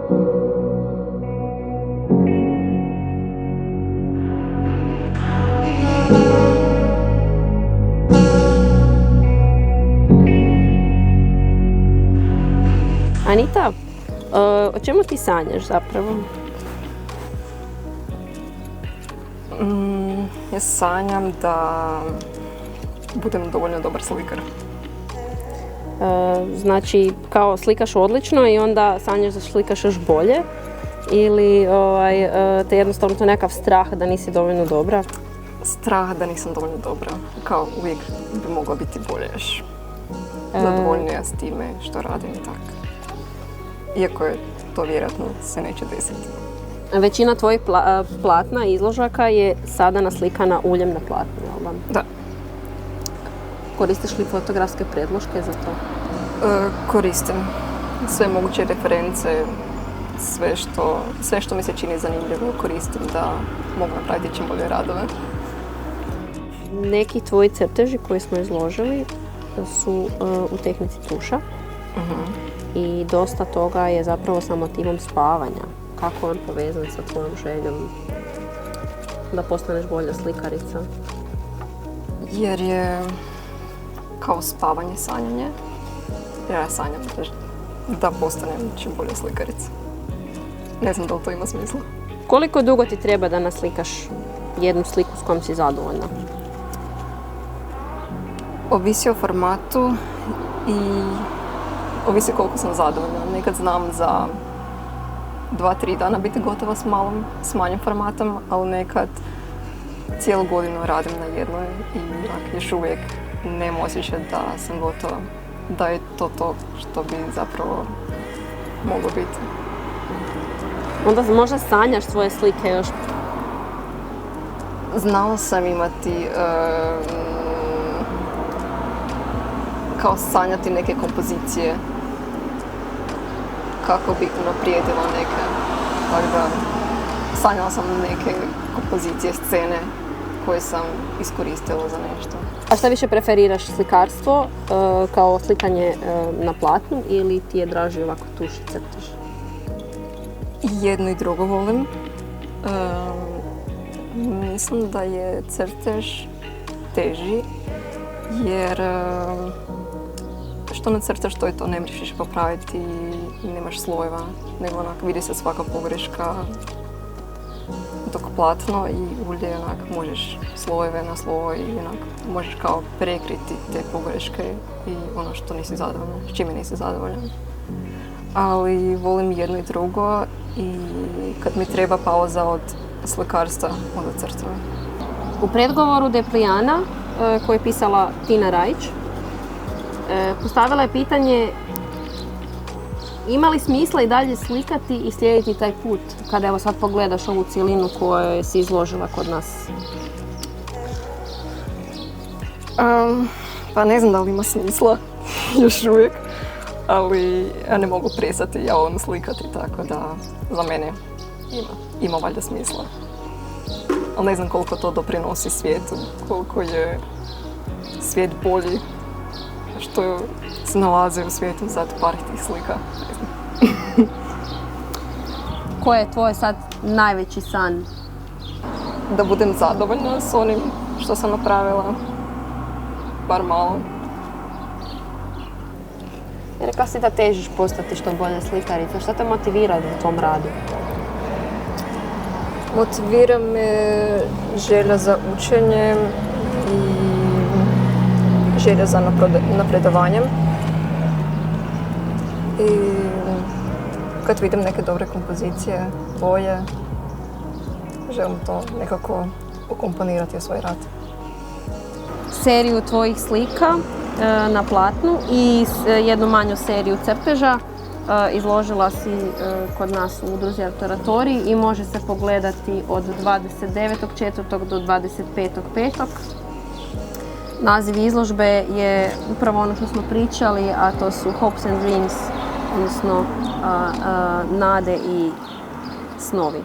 Anita, o čemu ti sanjaš zapravo? Ja sanjam da budem dovoljno dobar slikar. Znači, kao slikaš odlično i onda sanjaš da slikaš još bolje? Ili te jednostavno to nekakav strah da nisi dovoljno dobra? Strah da nisam dovoljno dobra. Kao uvijek bi mogla biti bolje još. Zadovoljnija s time što radim i tako. Iako je to vjerojatno se neće desiti. Većina tvojih platna i izložaka je sada naslikana uljem na platnu, jel da? Da. Koristiš li fotografske predloške za to? Koristim sve moguće reference, sve što mi se čini zanimljivo koristim da mogu napraviti čim bolje radove. Neki tvoji crteži koji smo izložili su u tehnici tuša. I dosta toga je zapravo sa motivom spavanja. Kako je on povezan sa tvojom željom da postaneš bolja slikarica? Jer je kao spavanje sanjanje. Ja sanjam da postanem čim bolja slikarica. Ne znam da li to ima smisla. Koliko dugo ti treba da naslikaš jednu sliku s kojom si zadovoljna? Ovisi o formatu i ovisi koliko sam zadovoljna. Nekad znam za 2-3 dana biti gotova s manjim formatom, ali nekad cijelu godinu radim na jednoj i još uvijek nemam osjećaj da sam gotova. Da je to što bi zapravo moglo biti. Onda možda sanjaš svoje slike još? Znala sam imati kao sanjati neke kompozicije kako bi unaprijedila neke. Tako da sanjala sam neke kompozicije, scene koje sam iskoristila za nešto. A šta više preferiraš, slikarstvo kao slikanje na platnu ili ti je draži ovako tuš i crtež? Jedno i drugo volim. Mislim da je crtež teži jer što nacrtaš to je to, ne možeš popraviti, nemaš slojeva, nego onak vidi se svaka pogreška. Dok platno i ulje onak možeš slojeve na sloj i onak možeš kao prekriti te pogreške i ono što nisi zadovoljna, s čime nisi zadovoljan. Ali volim jedno i drugo i kad mi treba pauza od slikarstva, onda crtam. U predgovoru Deplijana, koji je pisala Tina Rajić, postavila je pitanje ima li smisla i dalje slikati i slijediti taj put kada evo sad pogledaš ovu cjelinu koju si izložila kod nas? Pa ne znam da li ima smisla još uvijek, ali ja ne mogu prestati ja ovom slikati, tako da za mene ima valjda smisla. Ali ne znam koliko to doprinosi svijetu, koliko je svijet bolji što se nalaze u svijetu za par tih slika. Koji je tvoj sad najveći san? Da budem zadovoljna s onim što sam napravila, bar malo. Rekla si da težiš postati što bolja slikarica. Šta te motivira u tom radu? Motivira me želja za učenjem i želja za napredovanjem. I kad vidim neke dobre kompozicije, boje, želim to nekako ukomponirati u svoj rad. Seriju tvojih slika na platnu i jednu manju seriju crteža izložila si kod nas u udruzi Artoratorij i može se pogledati od 29.4. do 25.5. Naziv izložbe je upravo ono što smo pričali, a to su Hopes and Dreams, odnosno nade i snovi.